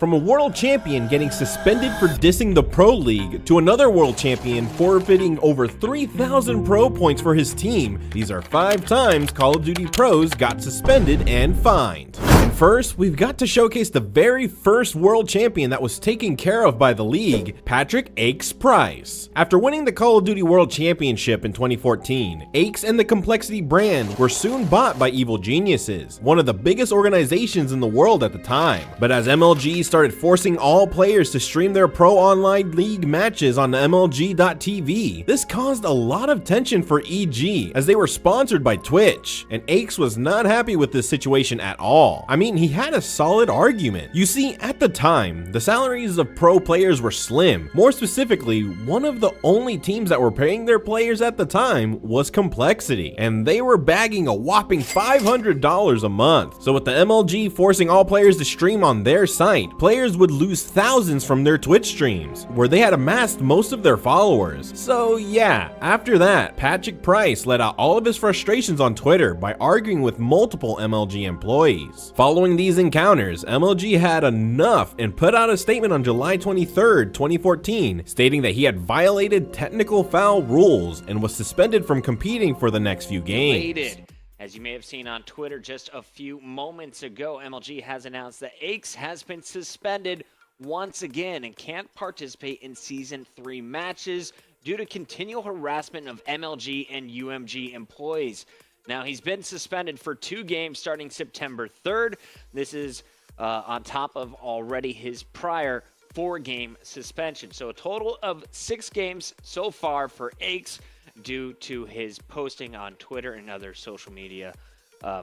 From a world champion getting suspended for dissing the Pro League to another world champion forfeiting over 3,000 pro points for his team, these are 5 times Call of Duty pros got suspended and fined. And first, we've got to showcase the very first world champion that was taken care of by the league, Patrick Aches Price. After winning the Call of Duty World Championship in 2014, Aches and the Complexity brand were soon bought by Evil Geniuses, one of the biggest organizations in the world at the time. But as MLG started forcing all players to stream their pro online league matches on MLG.tv, this caused a lot of tension for EG as they were sponsored by Twitch, and Aches was not happy with this situation at all. I mean, he had a solid argument. You see, at the time, the salaries of pro players were slim. More specifically, one of the only teams that were paying their players at the time was Complexity, and they were bagging a whopping $500 a month. So with the MLG forcing all players to stream on their site, players would lose thousands from their Twitch streams, where they had amassed most of their followers. So yeah, after that, Patrick Price let out all of his frustrations on Twitter by arguing with multiple MLG employees. Following these encounters, MLG had enough and put out a statement on July 23rd, 2014, stating that he had violated technical foul rules and was suspended from competing for the next few games. As you may have seen on Twitter just a few moments ago, MLG has announced that Aches has been suspended once again and can't participate in Season 3 matches due to continual harassment of MLG and UMG employees. Now, he's been suspended for 2 games starting September 3rd. This is on top of already his prior 4-game suspension. So a total of 6 games so far for Aches due to his posting on Twitter and other social media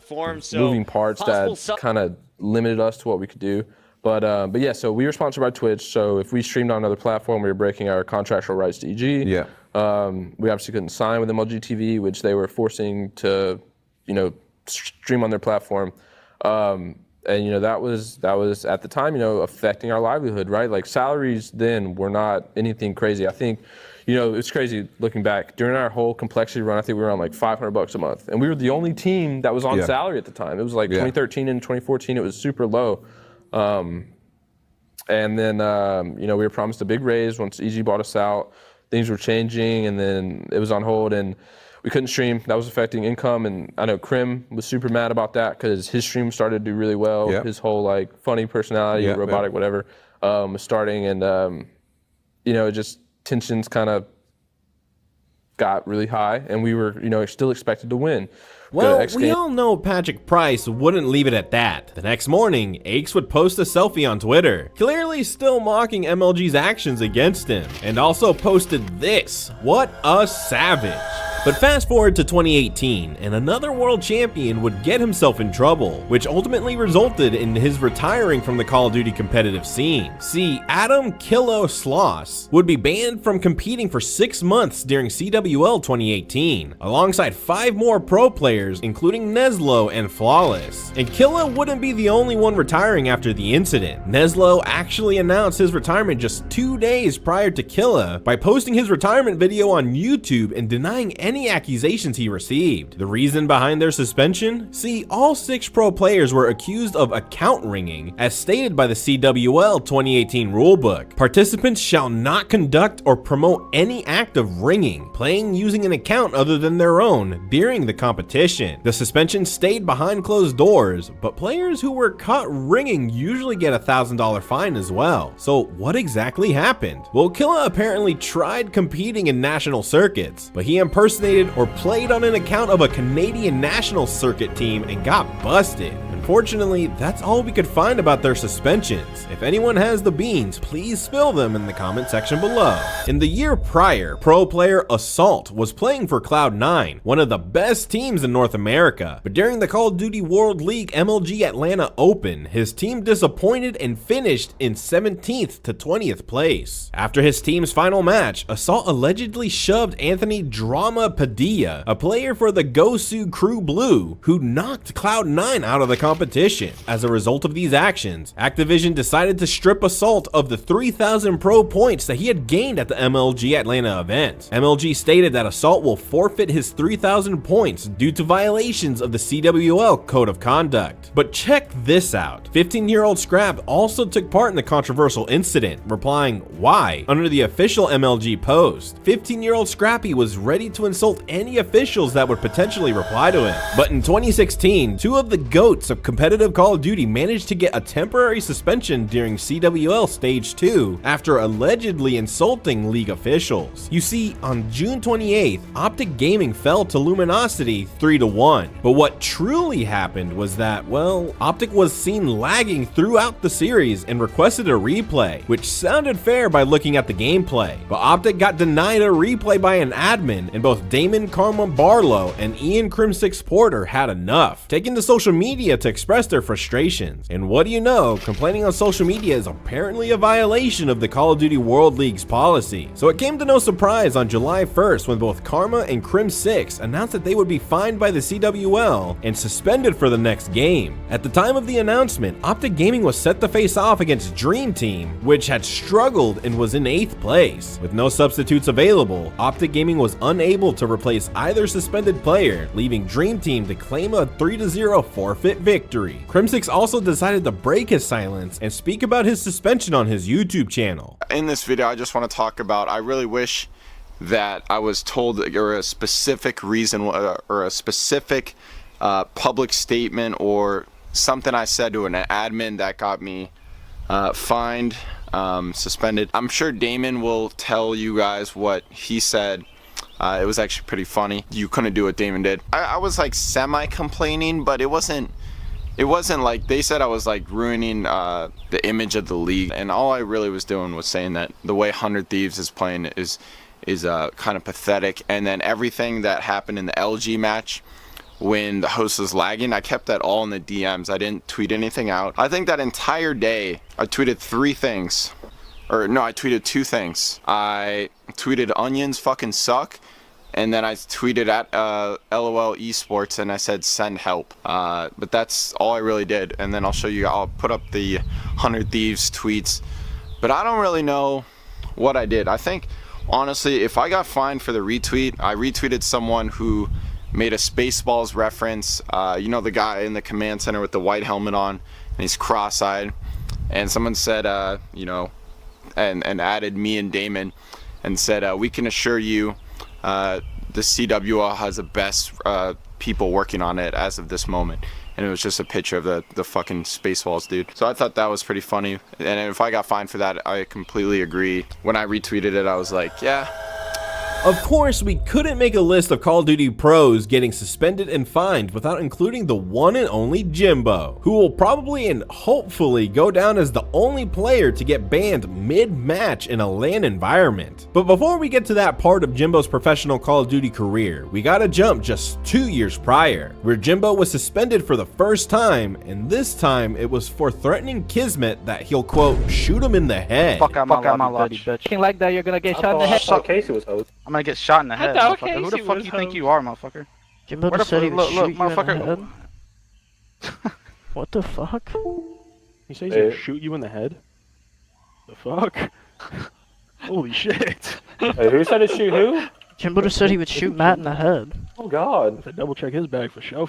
forums. So moving parts that kind of limited us to what we could do. But yeah, so we were sponsored by Twitch. So if we streamed on another platform, we were breaking our contractual rights to EG. Yeah. We obviously couldn't sign with MLG TV, which they were forcing to, stream on their platform. And that was at the time, affecting our livelihood, right? Like salaries then were not anything crazy. I think, it's crazy looking back. During our whole Complexity run, I think we were on like $500 a month, and we were the only team that was on salary at the time. It was like 2013 and 2014. It was super low. And then, we were promised a big raise once EG bought us out. Things were changing, and then it was on hold, and we couldn't stream. That was affecting income, and I know Krim was super mad about that because his stream started to do really well. His whole funny personality, robotic, whatever, was starting, and it just tensions kind of got really high, and we were still expected to win. Well, we all know Patrick Price wouldn't leave it at that. The next morning, Aches would post a selfie on Twitter, clearly still mocking MLG's actions against him, and also posted this: "What a savage." But fast forward to 2018, and another world champion would get himself in trouble, which ultimately resulted in his retiring from the Call of Duty competitive scene. See, Adam Kilo Sloss would be banned from competing for 6 months during CWL 2018, alongside 5 more pro players, including Neslo and Flawless. And Killa wouldn't be the only one retiring after the incident. Neslo actually announced his retirement just 2 days prior to Killa by posting his retirement video on YouTube and denying any accusations he received. The reason behind their suspension? See, all 6 pro players were accused of account ringing, as stated by the CWL 2018 rulebook. Participants shall not conduct or promote any act of ringing, playing using an account other than their own during the competition. The suspension stayed behind closed doors, but players who were caught ringing usually get a $1,000 fine as well. So what exactly happened? Well, Killa apparently tried competing in national circuits, but he impersonated or played on an account of a Canadian national circuit team and got busted. Unfortunately, that's all we could find about their suspensions. If anyone has the beans, please spill them in the comment section below. In the year prior, pro player Assault was playing for Cloud9, one of the best teams in North America. But during the Call of Duty World League MLG Atlanta Open, his team disappointed and finished in 17th to 20th place. After his team's final match, Assault allegedly shoved Anthony Drama Padilla, a player for the Gosu Crew Blue, who knocked Cloud9 out of the competition competition. As a result of these actions, Activision decided to strip Assault of the 3,000 pro points that he had gained at the MLG Atlanta event. MLG stated that Assault will forfeit his 3,000 points due to violations of the CWL Code of Conduct. But check this out. 15-year-old Scrap also took part in the controversial incident, replying, "Why?" under the official MLG post. 15-year-old Scrappy was ready to insult any officials that would potentially reply to him. But in 2016, two of the GOATs of competitive Call of Duty managed to get a temporary suspension during CWL Stage 2 after allegedly insulting League officials. You see, on June 28th, Optic Gaming fell to Luminosity 3-1. But what truly happened was that, well, Optic was seen lagging throughout the series and requested a replay, which sounded fair by looking at the gameplay. But Optic got denied a replay by an admin, and both Damon Karma Barlow and Ian Crim6 Porter had enough, taking to social media to express their frustrations. And what do you know, complaining on social media is apparently a violation of the Call of Duty World League's policy. So it came to no surprise on July 1st when both Karma and Crim6 announced that they would be fined by the CWL and suspended for the next game. At the time of the announcement, Optic Gaming was set to face off against Dream Team, which had struggled and was in 8th place. With no substitutes available, Optic Gaming was unable to replace either suspended player, leaving Dream Team to claim a 3-0 forfeit victory. Crim6 also decided to break his silence and speak about his suspension on his YouTube channel. In this video, I just want to talk about, I really wish that I was told or a specific reason or a specific public statement or something I said to an admin that got me fined, suspended. I'm sure Damon will tell you guys what he said. It was actually pretty funny. You couldn't do what Damon did. I was like semi-complaining, but it wasn't like they said I was like ruining the image of the league. And all I really was doing was saying that the way 100 Thieves is playing is kind of pathetic. And then everything that happened in the LG match when the host was lagging, I kept that all in the DMs. I didn't tweet anything out. I think that entire day I tweeted 3 things. Or no, I tweeted 2 things. I tweeted onions fucking suck, and then I tweeted at LOL esports and I said send help. But that's all I really did. And then I'll put up the 100 Thieves tweets. But I don't really know what I did. I think honestly, if I got fined for the retweet, I retweeted someone who made a Spaceballs reference. You know, the guy in the command center with the white helmet on and he's cross-eyed, and someone said you know, and added me and Damon and said we can assure you the CWL has the best people working on it as of this moment. And it was just a picture of the fucking Spaceballs dude. So I thought that was pretty funny. And if I got fined for that, I completely agree. When I retweeted it, I was like, yeah. Of course, we couldn't make a list of Call of Duty pros getting suspended and fined without including the one and only Jimbo, who will probably and hopefully go down as the only player to get banned mid-match in a LAN environment. But before we get to that part of Jimbo's professional Call of Duty career, we gotta jump just 2 years prior, where Jimbo was suspended for the first time, and this time it was for threatening Kismet that he'll, quote, shoot him in the head. Fuck out my lobby, bitch. King like that, you're gonna get shot in the head. I thought Casey was hosed. I'm gonna get shot in the head, motherfucker. Who the fuck you think you are, motherfucker? Jimbo Where the said he would shoot you motherfucker. in the head. What the fuck? He says he'll shoot you in the head? The fuck? Holy shit. Hey, who said to shoot who? Jimbo said he would shoot Matt in the head. Oh god. To double check his bag for show.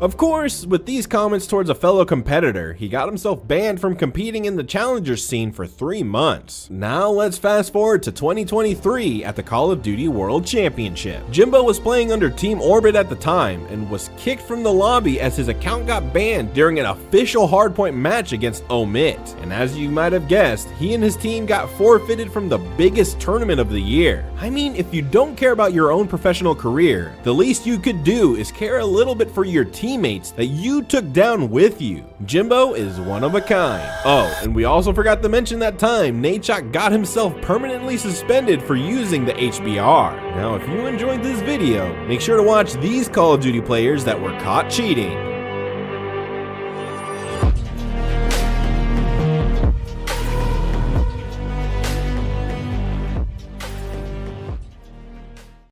Of course, with these comments towards a fellow competitor, he got himself banned from competing in the Challengers scene for 3 months. Now let's fast forward to 2023 at the Call of Duty World Championship. Jimbo was playing under Team Orbit at the time and was kicked from the lobby as his account got banned during an official Hardpoint match against Omit. And as you might have guessed, he and his team got forfeited from the biggest tournament of the year. I mean, if you don't care about your own professional career, the least you could do is care a little bit for your teammates that you took down with you. Jimbo is one of a kind. Oh, and we also forgot to mention that time Nadeshot got himself permanently suspended for using the HBR. Now, if you enjoyed this video, make sure to watch these Call of Duty players that were caught cheating.